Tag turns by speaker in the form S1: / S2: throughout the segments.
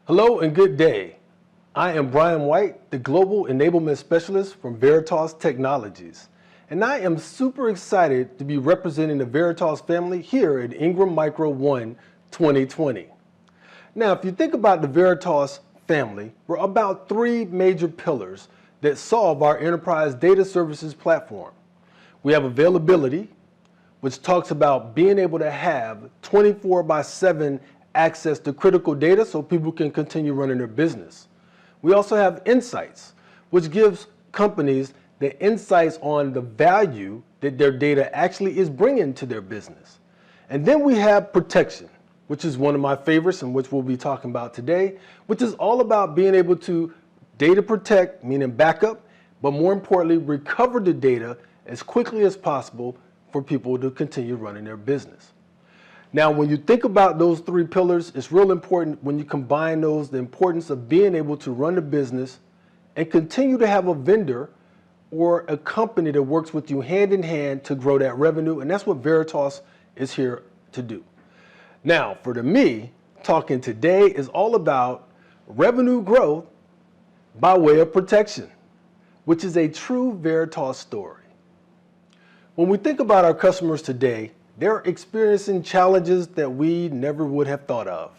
S1: Hello and good day. I am Brian White, the Global Enablement Specialist from Veritas Technologies, and I am super excited to be representing the Veritas family here at Ingram Micro 1 2020. Now, if you think about the Veritas family, we're about three major pillars that solve our enterprise data services platform. We have availability, which talks about being able to have 24/7 access to critical data so people can continue running their business. We also have insights, which gives companies the insights on the value that their data actually is bringing to their business. And then we have protection, which is one of my favorites and which we'll be talking about today, which is all about being able to data protect, meaning backup, but more importantly, recover the data as quickly as possible for people to continue running their business. Now, when you think about those three pillars, it's real important when you combine those, the importance of being able to run the business and continue to have a vendor or a company that works with you hand in hand to grow that revenue. And that's what Veritas is here to do. Now, for me, talking today is all about revenue growth by way of protection, which is a true Veritas story. When we think about our customers today, they're experiencing challenges that we never would have thought of.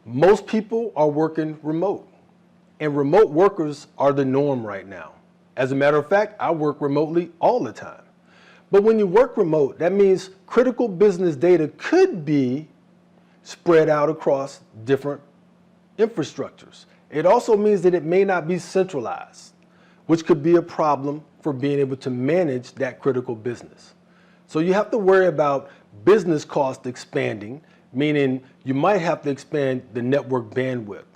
S1: Most people are working remote, and remote workers are the norm right now. As a matter of fact, I work remotely all the time. But when you work remote, that means critical business data could be spread out across different infrastructures. It also means that it may not be centralized, which could be a problem for being able to manage that critical business. So you have to worry about business cost expanding, meaning you might have to expand the network bandwidth,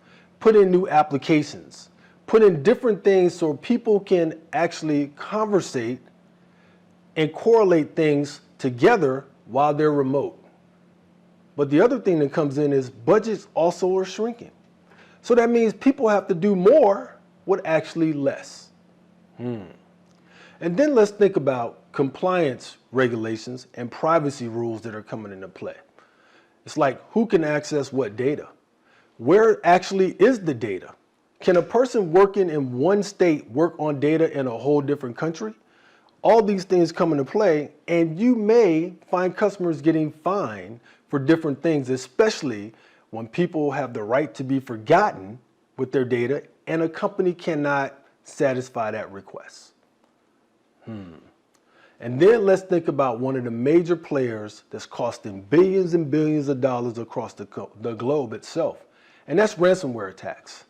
S1: put in new applications, put in different things so people can actually conversate and correlate things together while they're remote. But the other thing that comes in is budgets also are shrinking. So that means people have to do more with actually less. And then let's think about compliance regulations and privacy rules that are coming into play. It's like, who can access what data? Where actually is the data? Can a person working in one state work on data in a whole different country? All these things come into play, and you may find customers getting fined for different things, especially when people have the right to be forgotten with their data and a company cannot satisfy that request. And then let's think about one of the major players that's costing billions and billions of dollars across the globe itself, and that's ransomware attacks.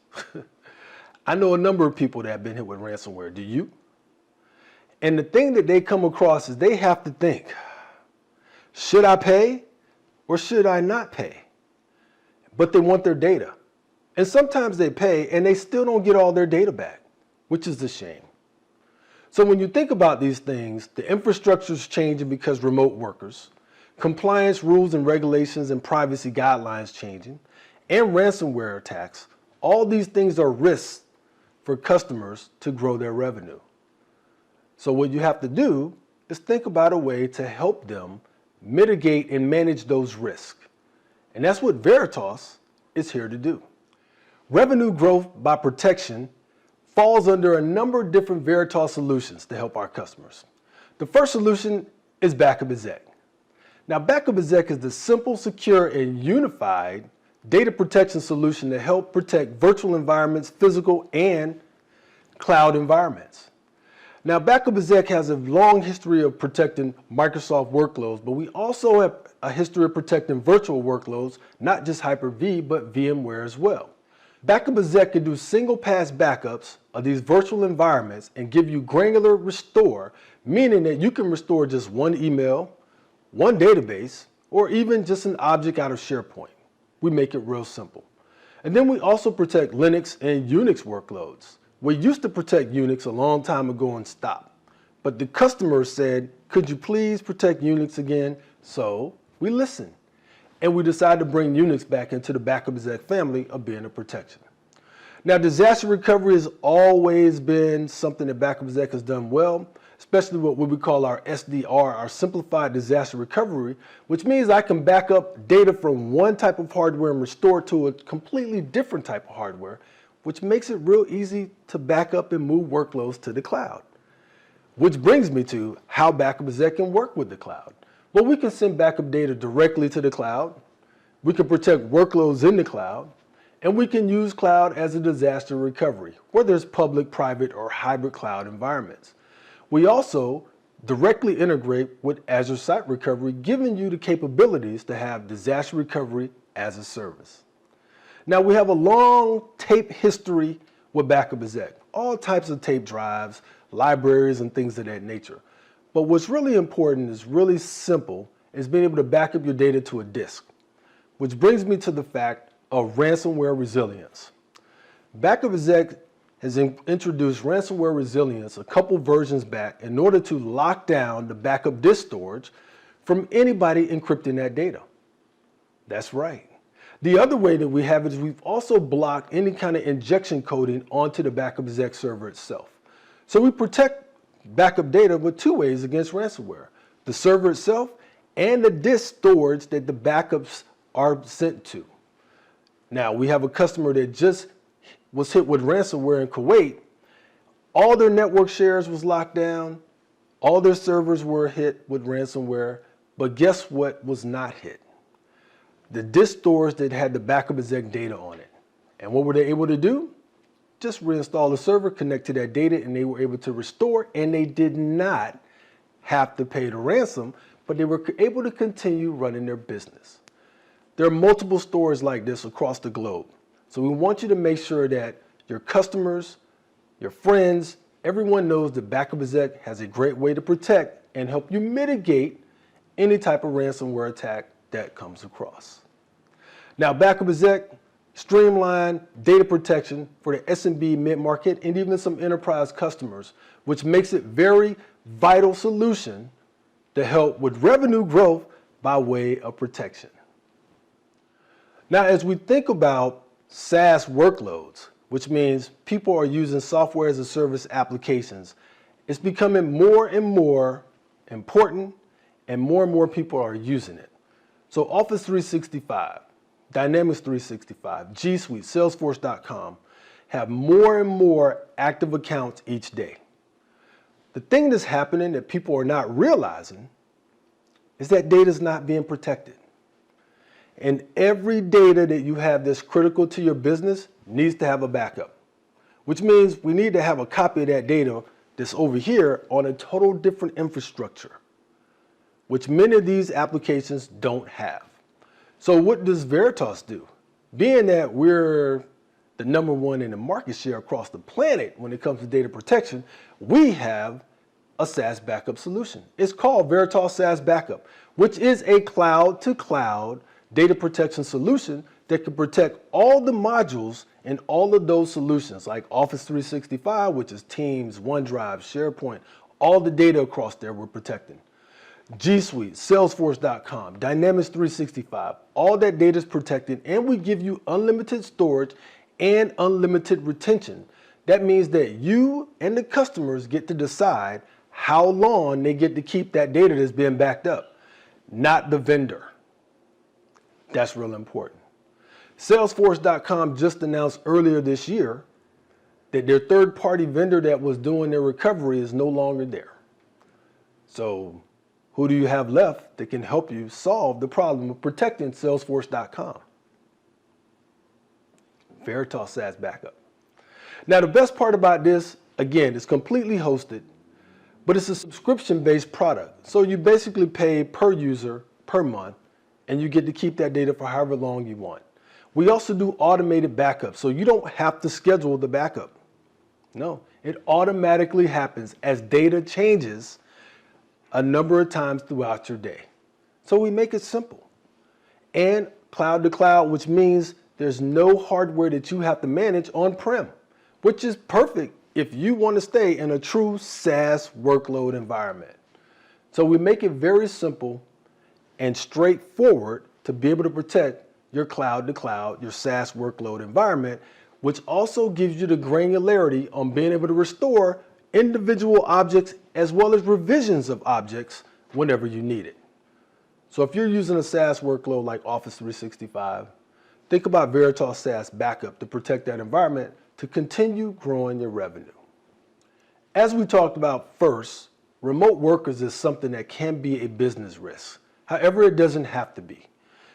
S1: I know a number of people that have been hit with ransomware. Do you? And the thing that they come across is they have to think, should I pay or should I not pay? But they want their data. And sometimes they pay and they still don't get all their data back, which is a shame. So when you think about these things, the infrastructure is changing because remote workers, compliance rules and regulations and privacy guidelines changing, and ransomware attacks, all these things are risks for customers to grow their revenue. So what you have to do is think about a way to help them mitigate and manage those risks. And that's what Veritas is here to do. Revenue growth by protection falls under a number of different Veritas solutions to help our customers. The first solution is BackupExec. Now, BackupExec is the simple, secure, and unified data protection solution to help protect virtual environments, physical and cloud environments. Now, BackupExec has a long history of protecting Microsoft workloads, but we also have a history of protecting virtual workloads, not just Hyper-V, but VMware as well. BackupExec can do single pass backups of these virtual environments and give you granular restore, meaning that you can restore just one email, one database, or even just an object out of SharePoint. We make it real simple. And then we also protect Linux and Unix workloads. We used to protect Unix a long time ago and stopped. But the customer said, could you please protect Unix again? So we listened. And we decided to bring Unix back into the BackupExec family of being a protection. Now, disaster recovery has always been something that BackupExec has done well. especially what we call our SDR, our Simplified Disaster Recovery, which means I can back up data from one type of hardware and restore it to a completely different type of hardware, which makes it real easy to back up and move workloads to the cloud. Which brings me to how BackupExec can work with the cloud. Well, we can send backup data directly to the cloud, we can protect workloads in the cloud, and we can use cloud as a disaster recovery, whether it's public, private, or hybrid cloud environments. We also directly integrate with Azure Site Recovery, giving you the capabilities to have disaster recovery as a service. Now, we have a long tape history with BackupExec, all types of tape drives, libraries, and things of that nature. But what's really important is really simple, is being able to back up your data to a disk, which brings me to the fact of ransomware resilience. BackupExec has introduced ransomware resilience a couple versions back in order to lock down the backup disk storage from anybody encrypting that data. That's right. The other way that we have it is we've also blocked any kind of injection coding onto the BackupExec server itself. So we protect backup data with two ways against ransomware: the server itself and the disk storage that the backups are sent to. Now, we have a customer that just was hit with ransomware in Kuwait. All their network shares was locked down, all their servers were hit with ransomware, but guess what was not hit? The disk storage that had the BackupExec data on it. And what were they able to do? Just reinstall the server, connect to that data, and they were able to restore, and they did not have to pay the ransom, but they were able to continue running their business. There are multiple stories like this across the globe. So we want you to make sure that your customers, your friends, everyone knows that BackupExec has a great way to protect and help you mitigate any type of ransomware attack that comes across. Now, BackupExec streamline data protection for the SMB, mid-market, and even some enterprise customers, which makes it very vital solution to help with revenue growth by way of protection. Now, as we think about SaaS workloads, which means people are using software as a service applications, it's becoming more and more important, and more people are using it. So Office 365, Dynamics 365, G Suite, Salesforce.com have more and more active accounts each day. The thing that's happening that people are not realizing is that data is not being protected. And every data that you have that's critical to your business needs to have a backup, which means we need to have a copy of that data that's over here on a total different infrastructure, which many of these applications don't have. So what does Veritas do? Being that we're the #1 in the market share across the planet when it comes to data protection, we have a SaaS backup solution. It's called Veritas SAS Backup, which is a cloud-to-cloud data protection solution that can protect all the modules in all of those solutions, like Office 365, which is Teams, OneDrive, SharePoint, all the data across there we're protecting. G Suite, Salesforce.com, Dynamics 365, all that data is protected, and we give you unlimited storage and unlimited retention. That means that you and the customers get to decide how long they get to keep that data that's being backed up, not the vendor. That's real important. Salesforce.com just announced earlier this year that their third-party vendor that was doing their recovery is no longer there. So who do you have left that can help you solve the problem of protecting Salesforce.com? Veritas SAS Backup. Now, the best part about this, again, it's completely hosted, but it's a subscription-based product. So you basically pay per user per month, and you get to keep that data for however long you want. We also do automated backup, so you don't have to schedule the backup. No, it automatically happens as data changes a number of times throughout your day. So we make it simple. And cloud to cloud, which means there's no hardware that you have to manage on-prem, which is perfect if you want to stay in a true SaaS workload environment. So we make it very simple and straightforward to be able to protect your cloud to cloud, your SaaS workload environment, which also gives you the granularity on being able to restore individual objects as well as revisions of objects whenever you need it. So if you're using a SaaS workload like Office 365, think about Veritas SAS Backup to protect that environment to continue growing your revenue. As we talked about first, remote workers is something that can be a business risk. However, it doesn't have to be.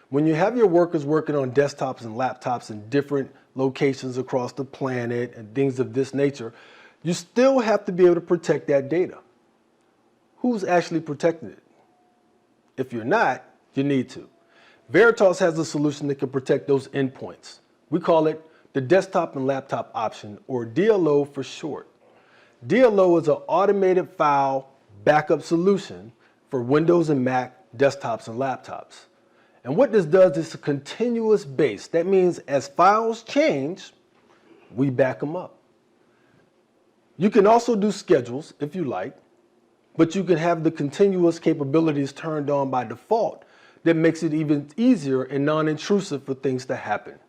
S1: When you have your workers working on desktops and laptops in different locations across the planet and things of this nature, you still have to be able to protect that data. Who's actually protecting it? If you're not, you need to. Veritas has a solution that can protect those endpoints. We call it the desktop and laptop option, or DLO for short. DLO is an automated file backup solution for Windows and Mac desktops and laptops. And what this does is a continuous base. That means as files change, we back them up. You can also do schedules if you like, but you can have the continuous capabilities turned on by default that makes it even easier and non-intrusive for things to happen.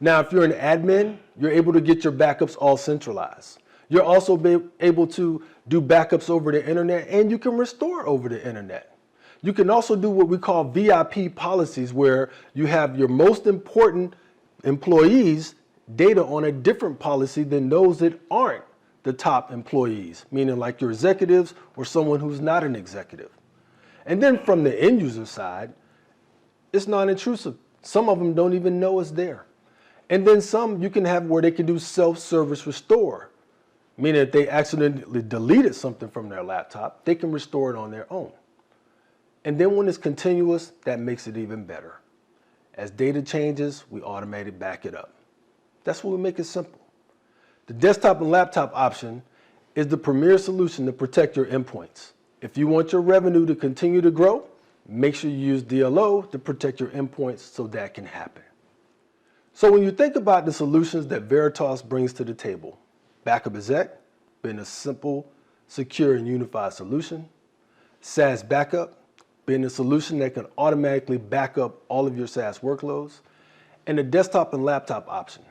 S1: Now, if you're an admin, you're able to get your backups all centralized. You're also able to do backups over the internet, and you can restore over the internet. You can also do what we call VIP policies, where you have your most important employees' data on a different policy than those that aren't the top employees, meaning like your executives or someone who's not an executive. And then from the end user side, it's non-intrusive. Some of them don't even know it's there. And then some you can have where they can do self-service restore, meaning if they accidentally deleted something from their laptop, they can restore it on their own. And then when it's continuous, that makes it even better. As data changes, we automatically back it up. That's what we make it simple. The desktop and laptop option is the premier solution to protect your endpoints. If you want your revenue to continue to grow, make sure you use DLO to protect your endpoints so that can happen. So when you think about the solutions that Veritas brings to the table, BackupExec, being a simple, secure, and unified solution, SAS Backup, being a solution that can automatically back up all of your SaaS workloads, and the desktop and laptop option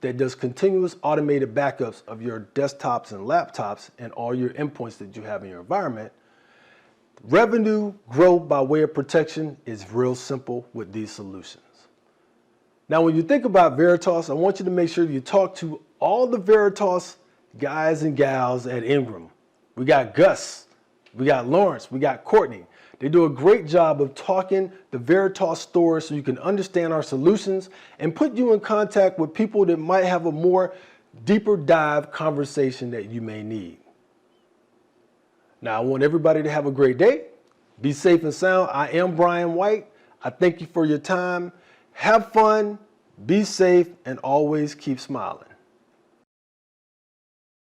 S1: that does continuous automated backups of your desktops and laptops and all your endpoints that you have in your environment. Revenue growth by way of protection is real simple with these solutions. Now, when you think about Veritas, I want you to make sure you talk to all the Veritas guys and gals at Ingram. We got Gus, we got Lawrence, we got Courtney. They do a great job of talking the Veritas story so you can understand our solutions and put you in contact with people that might have a more deeper dive conversation that you may need. Now, I want everybody to have a great day. Be safe and sound. I am Brian White. I thank you for your time. Have fun, be safe, and always keep smiling.